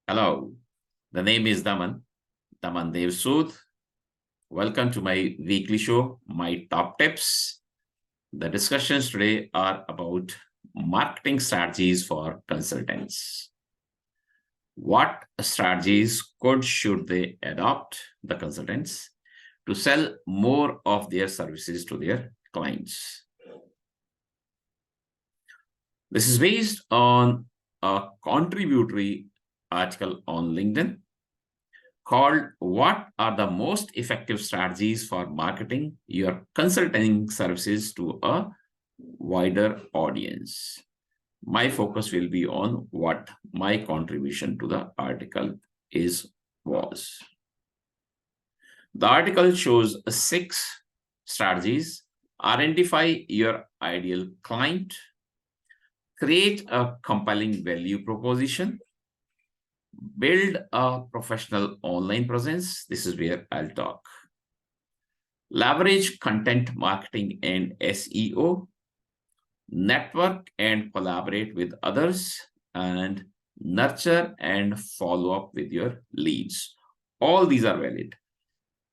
Hello, the name is Daman Dev Sood. Welcome to my weekly show, My Top Tips. The discussions today are about marketing strategies for consultants. What strategies should they adopt, the consultants, to sell more of their services to their clients? This is based on a contributory article on LinkedIn called What are the most effective strategies for marketing your consulting services to a wider audience. My focus will be on what my contribution to the article was. The article shows 6 strategies. Identify your ideal client, create a compelling value proposition, build a professional online presence. This is where I'll talk. Leverage content marketing and SEO, network and collaborate with others, and nurture and follow up with your leads. All these are valid.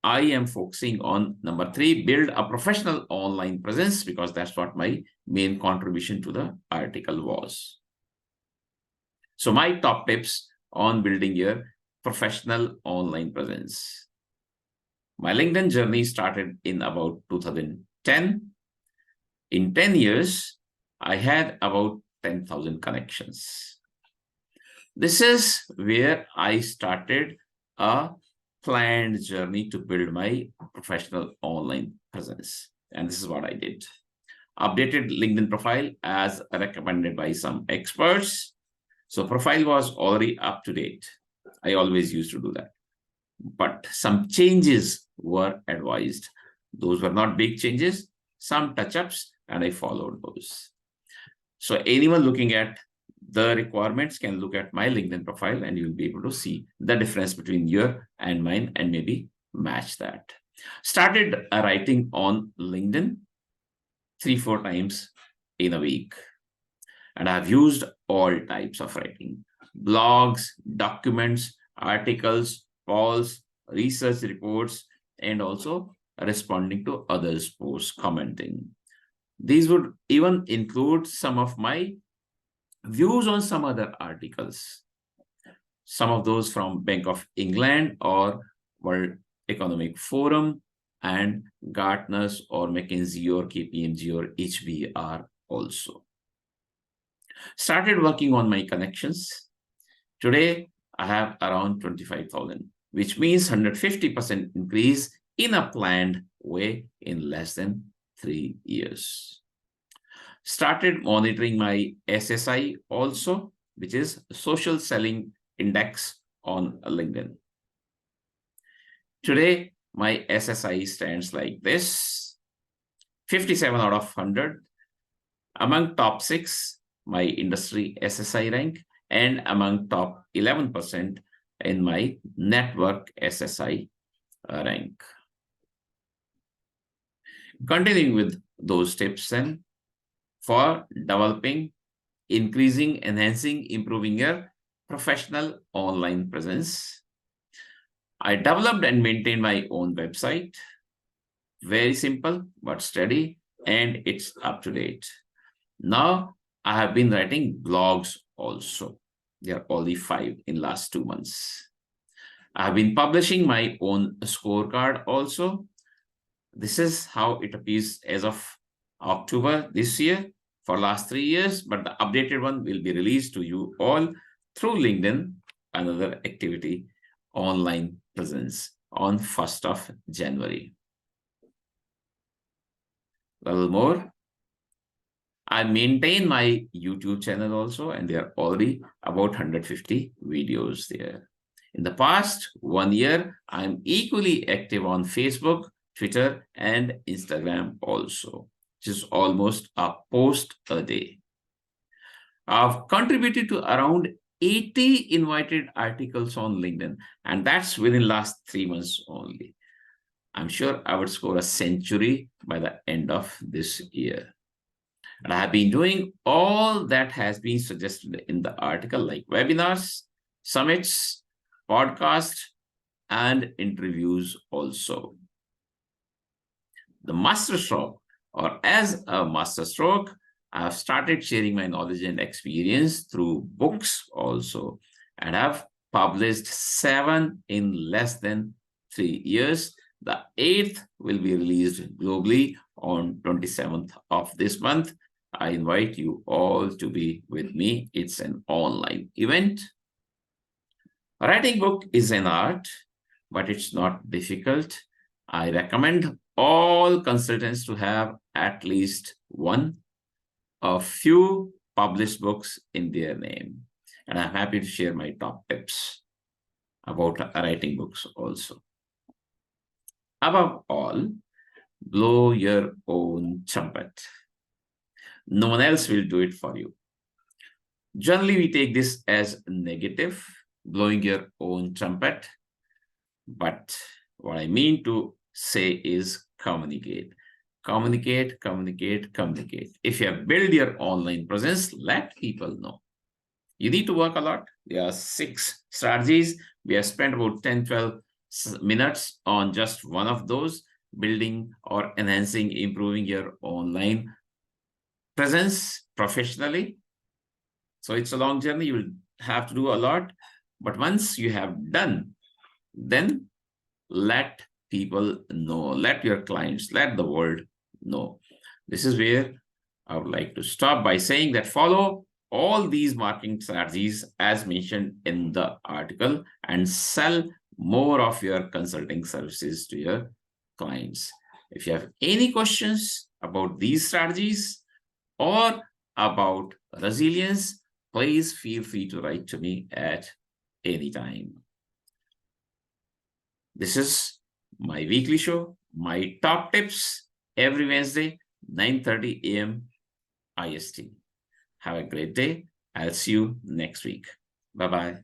I am focusing on number 3, build a professional online presence, because that's what my main contribution to the article was. So my top tips on building your professional online presence. My LinkedIn journey started in about 2010. In 10 years, I had about 10,000 connections. This is where I started a planned journey to build my professional online presence. And this is what I did. Updated LinkedIn profile as recommended by some experts. So profile was already up to date. I always used to do that. But some changes were advised. Those were not big changes, some touch-ups, and I followed those. So anyone looking at the requirements can look at my LinkedIn profile and you'll be able to see the difference between your and mine and maybe match that. Started writing on LinkedIn 3-4 times in a week. And I've used all types of writing: blogs, documents, articles, polls, research reports, and also responding to others' posts, commenting. These would even include some of my views on some other articles, some of those from Bank of England or World Economic Forum and Gartner's or McKinsey or KPMG or HBR also. Started working on my connections. Today, I have around 25,000, which means 150% increase in a planned way in less than 3 years. Started monitoring my SSI also, which is Social Selling Index on LinkedIn. Today, my SSI stands like this: 57 out of 100. Among top 6, my industry SSI rank, and among top 11% in my network SSI rank. Continuing with those tips then, for developing, increasing, enhancing, improving your professional online presence, I developed and maintained my own website. Very simple but steady, and it's up to date. Now I have been writing blogs also. There are only 5 in last 2 months. I have been publishing my own scorecard also. This is how it appears as of October this year for last 3 years, but the updated one will be released to you all through LinkedIn, another activity, online presence, on 1st of January. A little more. I maintain my YouTube channel also, and there are already about 150 videos there. In the past 1 year, I'm equally active on Facebook, Twitter, and Instagram also, which is almost a post a day. I've contributed to around 80 invited articles on LinkedIn, and that's within last 3 months only. I'm sure I would score a century by the end of this year. And I have been doing all that has been suggested in the article, like webinars, summits, podcasts, and interviews also. The masterstroke, or as a masterstroke, I have started sharing my knowledge and experience through books also, and have published 7 in less than 3 years. The 8th will be released globally on 27th of this month. I invite you all to be with me. It's an online event. Writing book is an art, but it's not difficult. I recommend all consultants to have at least one, a few published books in their name. And I'm happy to share my top tips about writing books also. Above all, blow your own trumpet. No one else will do it for you. Generally, we take this as negative, blowing your own trumpet. But what I mean to say is communicate. Communicate, communicate, communicate. If you have built your online presence, let people know. You need to work a lot. There are 6 strategies. We have spent about 10, 12 minutes on just one of those, building or enhancing, improving your online presence professionally. So it's a long journey. You will have to do a lot. But once you have done, then let people know, let your clients, let the world know. This is where I would like to stop by saying that follow all these marketing strategies as mentioned in the article and sell more of your consulting services to your clients. If you have any questions about these strategies or about resilience, please feel free to write to me at any time. This is my weekly show, my top tips every Wednesday, 9:30 a.m. IST. Have a great day. I'll see you next week. Bye-bye.